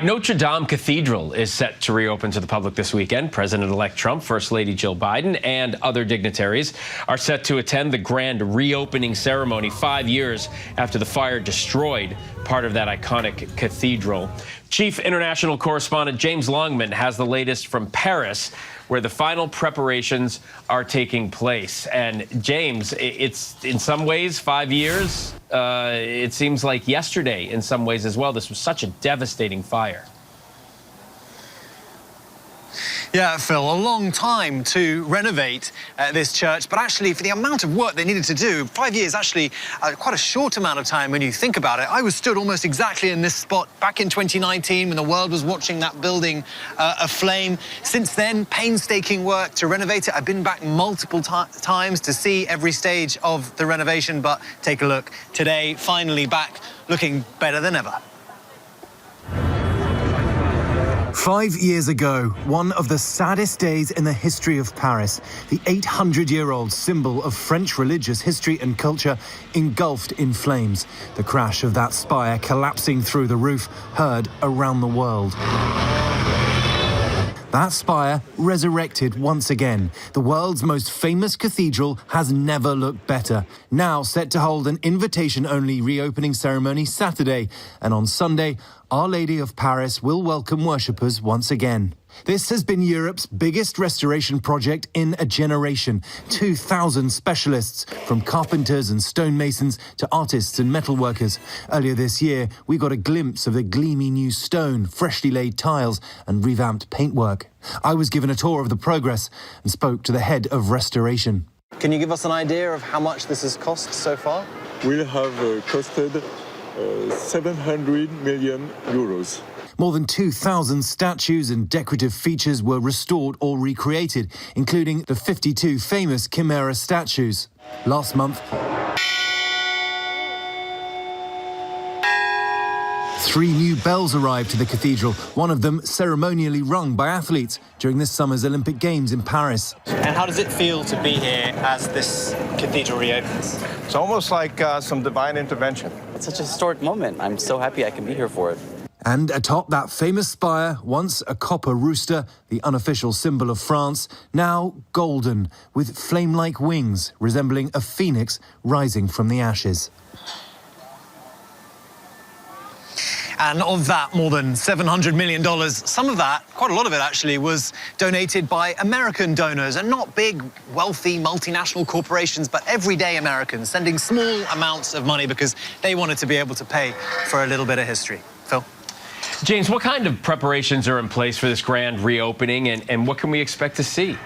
Notre Dame Cathedral is set to reopen to the public this weekend. President-elect Trump, First Lady Jill Biden, and other dignitaries are set to attend the grand reopening ceremony 5 years after the fire destroyed part of that iconic cathedral. Chief international correspondent James Longman has the latest from Paris, where the final preparations are taking place. And James, it's in some ways 5 years. It seems like yesterday in some ways as well. This was such a devastating fire. Yeah, Phil, a long time to renovate this church, but actually for the amount of work they needed to do, 5 years actually quite a short amount of time when you think about it. I was stood almost exactly in this spot back in 2019 when the world was watching that building aflame. Since then, painstaking work to renovate it. I've been back multiple times to see every stage of the renovation, but take a look. Today, finally back, looking better than ever. 5 years ago, one of the saddest days in the history of Paris, the 800-year-old symbol of French religious history and culture engulfed in flames. The crash of that spire collapsing through the roof heard around the world. That spire resurrected once again. The world's most famous cathedral has never looked better. Now set to hold an invitation-only reopening ceremony Saturday. And on Sunday, Our Lady of Paris will welcome worshippers once again. This has been Europe's biggest restoration project in a generation. 2,000 specialists, from carpenters and stonemasons to artists and metalworkers. Earlier this year, we got a glimpse of the gleamy new stone, freshly laid tiles and revamped paintwork. I was given a tour of the progress and spoke to the head of restoration. Can you give us an idea of how much this has cost so far? Will have costed 700 million euros. More than 2,000 statues and decorative features were restored or recreated, including the 52 famous Chimera statues. Last month, 3 new bells arrived to the cathedral, one of them ceremonially rung by athletes during this summer's Olympic Games in Paris. And how does it feel to be here as this cathedral reopens? It's almost like some divine intervention. It's such a historic moment. I'm so happy I can be here for it. And atop that famous spire, once a copper rooster, the unofficial symbol of France, now golden, with flame-like wings resembling a phoenix rising from the ashes. And of that, more than $700 million, some of that, quite a lot of it actually, was donated by American donors, and not big, wealthy, multinational corporations, but everyday Americans sending small amounts of money because they wanted to be able to pay for a little bit of history. Phil? James, what kind of preparations are in place for this grand reopening, and what can we expect to see?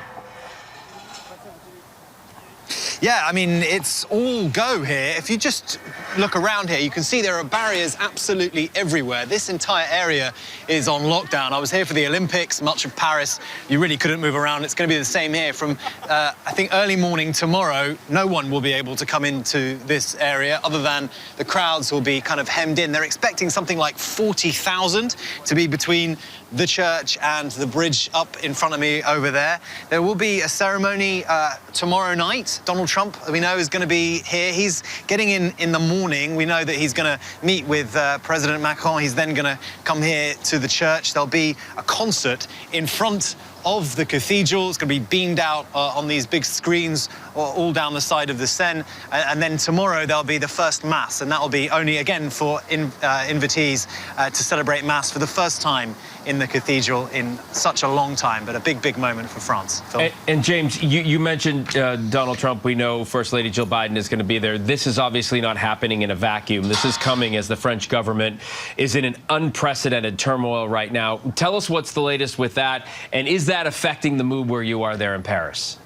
Yeah, I mean, it's all go here. If you just look around here, you can see there are barriers absolutely everywhere. This entire area is on lockdown. I was here for the Olympics, much of Paris. You really couldn't move around. It's going to be the same here. From, I think, early morning tomorrow, no one will be able to come into this area other than the crowds will be kind of hemmed in. They're expecting something like 40,000 to be between the church and the bridge up in front of me over there. There will be a ceremony tomorrow night. Donald Trump, we know, is going to be here. He's getting in the morning. We know that he's going to meet with President Macron. He's then going to come here to the church. There'll be a concert in front of the cathedral. It's going to be beamed out on these big screens all down the side of the Seine. And then tomorrow there'll be the first Mass, and that will be only, again, for invitees to celebrate Mass for the first time in the cathedral in such a long time, but a big, big moment for France. And James, you mentioned Donald Trump. We know First Lady Jill Biden is going to be there. This is obviously not happening in a vacuum. This is coming as the French government is in an unprecedented turmoil right now. Tell us what's the latest with that, and is that affecting the mood where you are there in Paris?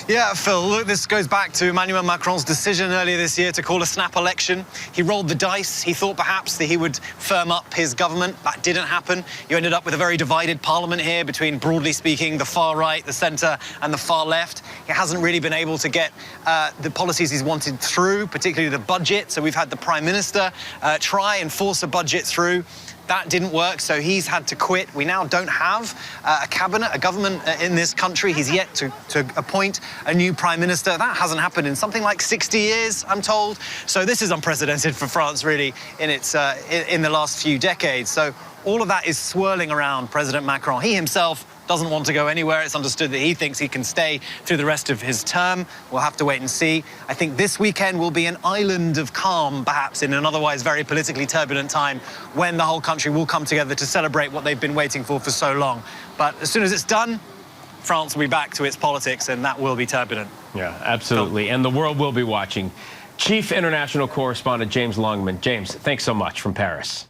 Yeah, Phil, look, this goes back to Emmanuel Macron's decision earlier this year to call a snap election. He rolled the dice. He thought perhaps that he would firm up his government. That didn't happen. You ended up with a very divided parliament here between, broadly speaking, the far right, the centre and the far left. He hasn't really been able to get the policies he's wanted through, particularly the budget. So we've had the Prime Minister try and force a budget through. That didn't work, so he's had to quit. We now don't have a cabinet, a government in this country. He's yet to appoint a new prime minister. That hasn't happened in something like 60 years, I'm told. So this is unprecedented for France, really, in the last few decades. So all of that is swirling around President Macron. He himself doesn't want to go anywhere. It's understood that he thinks he can stay through the rest of his term. We'll have to wait and see. I think this weekend will be an island of calm, perhaps, in an otherwise very politically turbulent time, when the whole country will come together to celebrate what they've been waiting for so long. But as soon as it's done, France will be back to its politics, and that will be turbulent. Yeah, absolutely. And the world will be watching. Chief International Correspondent James Longman. James, thanks so much from Paris.